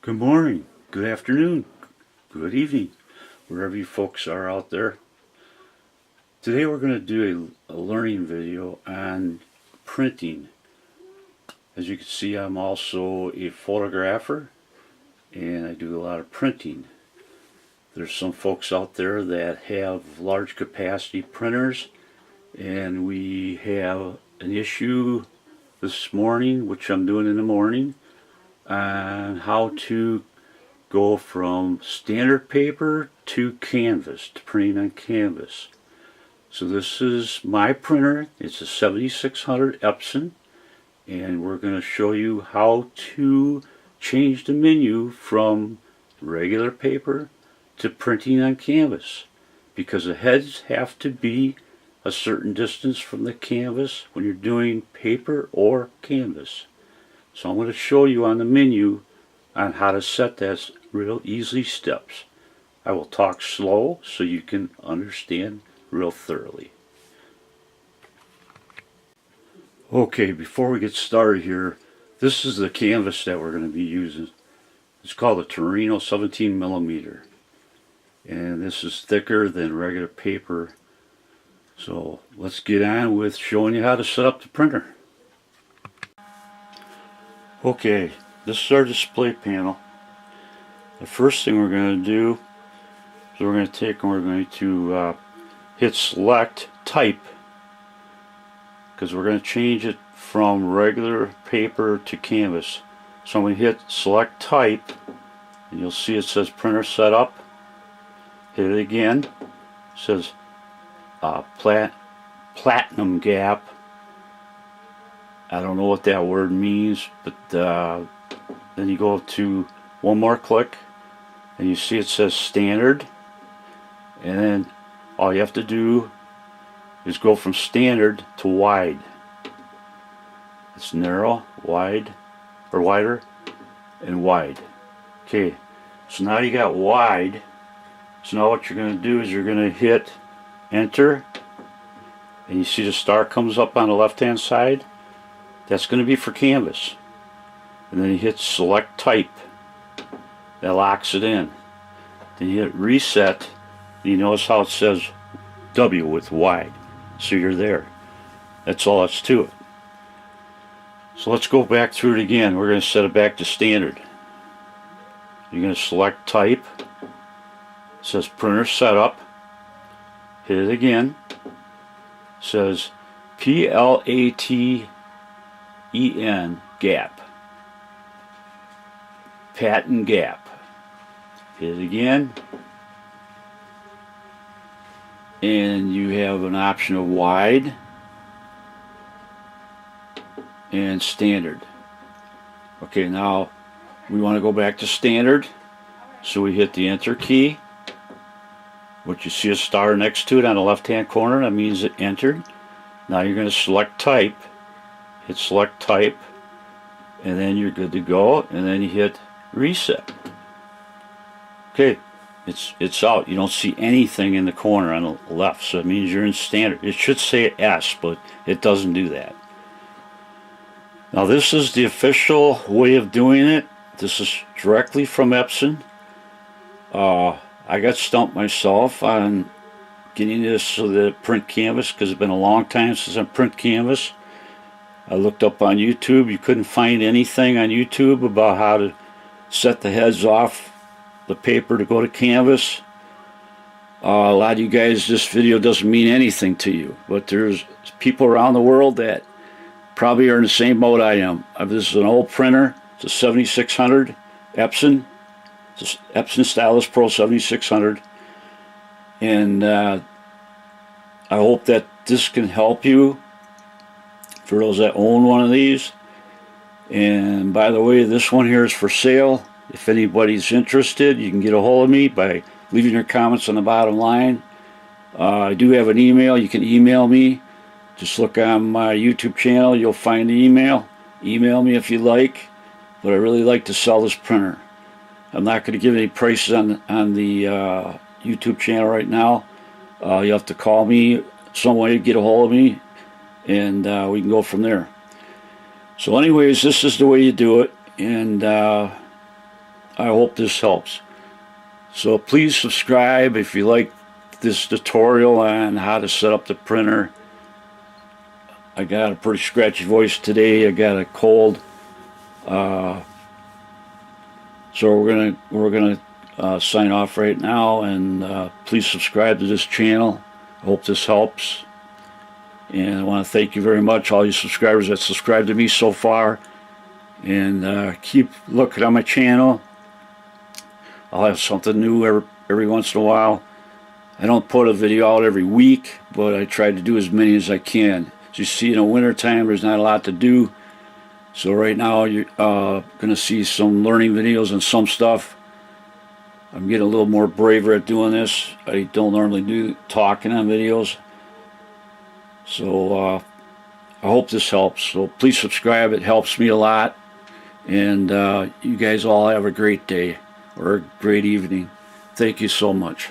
Good morning, good afternoon, good evening, wherever you folks are out there. Today we're going to do a learning video on printing. As you can see, I'm also a photographer and I do a lot of printing. There's some folks out there that have large capacity printers, and we have an issue this morning, which I'm doing in the morning, on how to go from standard paper to canvas, to printing on canvas. So this is my printer. It's a 7600 Epson, and we're going to show you how to change the menu from regular paper to printing on canvas, because the heads have to be a certain distance from the canvas when you're doing paper or canvas. So I'm going to show you on the menu on how to set that real easy steps. I will talk slow so you can understand real thoroughly. Okay, before we get started here, this is the canvas that we're going to be using. It's called a Torino 17 millimeter, and this is thicker than regular paper. So let's get on with showing you how to set up the printer. Okay, this is our display panel. The first thing we're going to do is we're going to take and we're going to hit select type, because we're going to change it from regular paper to canvas. So I'm going to hit select type, and you'll see it says printer setup. Hit it again. It says platinum gap. I don't know what that word means, but then you go to one more click and you see it says standard, and then all you have to do is go from standard to wide. It's narrow, wide, or wider, and wide. Okay, so now you got wide. So now what you're going to do is you're going to hit enter, and you see the star comes up on the left hand side. That's going to be for canvas. And then you hit select type. That locks it in. Then you hit reset, and you notice how it says W with wide. So you're there. That's all that's to it. So let's go back through it again. We're going to set it back to standard. You're going to select type. It says printer setup. Hit it again. It says PLATEN gap. Patent gap. Hit it again. And you have an option of wide and standard. Okay, now we want to go back to standard, so we hit the enter key. What you see a star next to it on the left hand corner, that means it entered. Now you're going to select type, hit select type, and then you're good to go, and then you hit reset. Okay, it's out. You don't see anything in the corner on the left, so it means you're in standard. It should say S, but it doesn't do that. Now this is the official way of doing it. This is directly from Epson. I got stumped myself on getting this so that it print canvas, because it's been a long time since I print canvas. I looked up on YouTube. You couldn't find anything on YouTube about how to set the heads off the paper to go to canvas. A lot of you guys, this video doesn't mean anything to you, but there's people around the world that probably are in the same boat I am. This is an old printer. It's a 7600 Epson. It's Epson Stylus Pro 7600. And I hope that this can help you for those that own one of these. And by the way, this one here is for sale. If anybody's interested, you can get a hold of me by leaving your comments on the bottom line. I do have an email. You can email me. Just look on my YouTube channel. You'll find the email. Email me if you like. But I really like to sell this printer. I'm not going to give any prices on the YouTube channel right now. You have to call me some way, get a hold of me, and we can go from there. So anyways, this is the way you do it, and I hope this helps. So please subscribe if you like this tutorial on how to set up the printer. I got a pretty scratchy voice today. I got a cold. So we're gonna sign off right now, and please subscribe to this channel. I hope this helps, and I want to thank you very much, all you subscribers that subscribed to me so far, and keep looking on my channel. I'll have something new every once in a while. I don't put a video out every week, but I try to do as many as I can. As you see, in the winter time, there's not a lot to do. So right now you're going to see some learning videos and some stuff. I'm getting a little more braver at doing this. I don't normally do talking on videos. So I hope this helps. So please subscribe. It helps me a lot. And you guys all have a great day or a great evening. Thank you so much.